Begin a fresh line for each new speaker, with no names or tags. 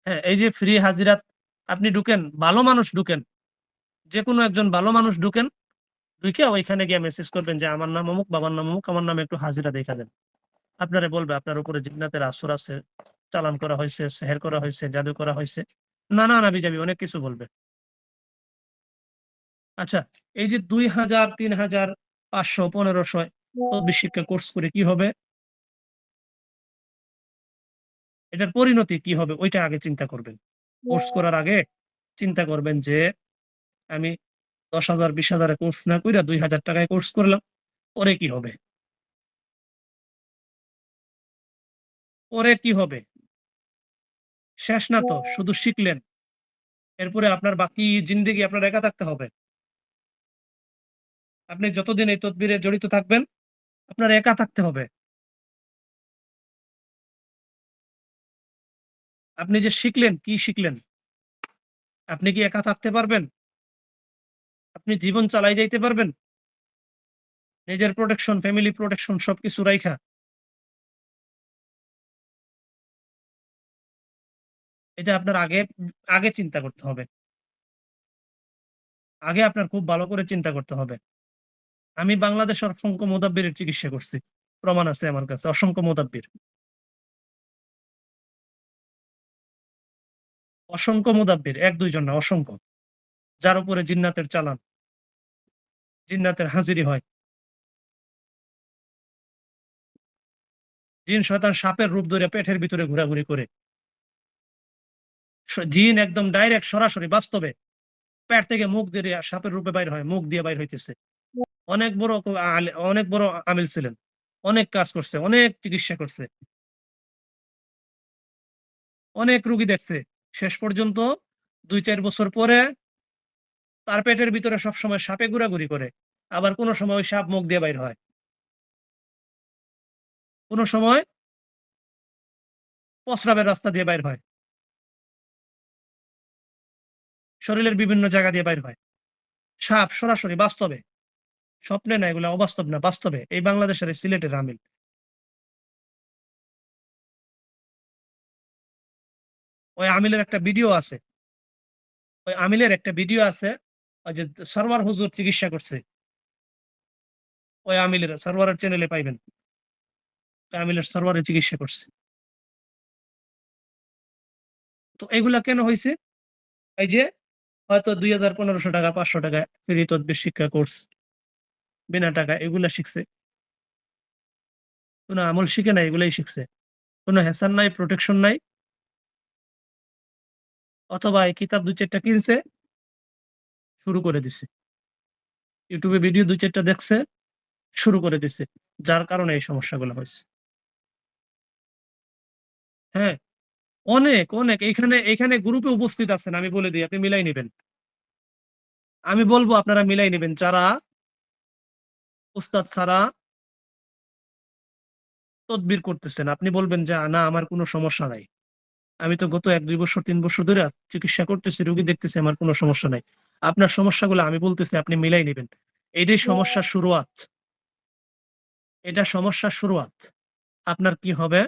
হ্যাঁ, এই যে ফ্রি হাজিরাত আপনি ঢুকেন, ভালো মানুষ ঢুকেন, যে কোনো একজন ভালো মানুষ ঢুকেন, ঢুকে ওইখানে গিয়ে মেসেজ করবেন যে আমার নাম অমুক, বাবার নাম অমুক, আমার নামে একটু হাজিরা দেখা দেন। আপনারে বলবে আপনার উপরে জিন্নাতের আসর আছে, চালান করা হয়েছে, সেহের করা হয়েছে, জাদু করা হয়েছে, নানা নাবি যাবি অনেক কিছু বলবে। আচ্ছা, এই যে 2000, 3000, 500, 1500 তদ্বির শিক্ষা কোর্স করে কি হবে, এটার পরিণতি কি হবে, ওইটা আগে চিন্তা করবেন। কোর্স করার আগে চিন্তা করবেন যে আমি 10,000, 20,000 কোর্স না কইরা 2000 টাকায় কোর্স করলাম, পরে কি হবে, পরে কি হবে। শেষ না তো, শুধু শিখলেন, এরপরে আপনার বাকি জিন্দেগি আপনার একা থাকতে হবে। আপনি যতদিন এই তদবিরে জড়িত থাকবেন, আপনার একা থাকতে হবে। আপনি যে শিখলেন, কি শিখলেন? আপনি কি একা থাকতে পারবেন? আপনি জীবন চালাই যাইতে পারবেন? নিজের প্রোটেকশন, ফ্যামিলি প্রোটেকশন সবকিছু রাইখা? এটা আপনার আগে আগে চিন্তা করতে হবে। আগে আপনার খুব ভালো করে চিন্তা করতে হবে। আমি বাংলাদেশের অসংখ্য মুদাব্বিরের চিকিৎসা করছি। প্রমাণ আছে আমার কাছে, অসংখ্য মুদাব্বির। অসংখ্য মুদাব্বির, ১-২ জন না, অসংখ্য। যার উপরে জিন্নাতের চালান, জিন্নাতের হাজিরি হয়। জিন শয়তান সাপের রূপ ধরে পেটের ভিতরে ঘোরাঘুরি করে। জিন একদম ডাইরেক্ট সরাসরি বাস্তবে পেট থেকে মুখ দিয়ে সাপের রূপে বাইর হয়, মুখ দিয়ে বাইর হইতেছে। অনেক বড় আমিল ছিলেন। অনেক কাজ করছে, অনেক চিকিৎসা করছে, অনেক রুগী দেখছে। শেষ পর্যন্ত ২-৪ বছর পরে তার পেটের ভিতরে সবসময় সাপে ঘোরাঘুরি করে। আবার কোন সময় ওই সাপ মুখ দিয়ে বাইর হয়। কোন সময় প্রস্রাবের রাস্তা দিয়ে বাইর হয়। শরীরের বিভিন্ন জায়গা দিয়ে বাইর হয়। সাপ সরাসরি বাস্তবে। স্বপ্নে না, এগুলা অবাস্তব না, বাস্তবে। এই বাংলাদেশের এই সিলেটের আমিল। ওই আমিলের একটা ভিডিও আছে। ওই আমিলের একটা ভিডিও আছে। ওই যে সরওয়ার হুজুর চিকিৎসা করছে। ওই আমিলের সরওয়ারের চ্যানেলে পাইবেন। ওই আমিলের সরওয়ারের চিকিৎসা করছে। তো এগুলা কেন হইছে? এই যে হয়তো ২,০০০, ১৫০০ টাকা, ৫০০ টাকা ফ্রি তদবির শিক্ষা কোর্স, বিনা টাকায় এগুলা শিখছে। কোন আমল শিখে নাই, এগুলাই শিখছে। কোন হেসান নাই, প্রোটেকশন নাই। অথবা এই কিতাব ২-৪ টা কিনছে, শুরু করে দিছে। ইউটিউবে ভিডিও ২-৪ টা দেখছে, শুরু করে দিছে। যার কারণে এই সমস্যাগুলো হইছে। হ্যাঁ, অনেক, অনেক। এখানে গ্রুপে উপস্থিত আছেন, আমি বলে দিই, আপনি মিলাই নিবেন। আমি বলব আপনারা মিলাই নিবেন। যারা উস্তাদ ছাড়া তদবির করতেছেন, আপনি বলবেন যে, "না, আমার কোন সমস্যা নাই। আমি তো গত ১-২ বছর, ৩ বছর ধরে চিকিৎসা করতেছি, রোগী দেখতেছি, আমার কোন সমস্যা নাই।" আপনার সমস্যাগুলো আমি বলতেছি, আপনি মিলাই নিবেন। এটাই সমস্যার শুরুয়াত। এটা সমস্যার শুরুয়াত। আপনার কি হবে?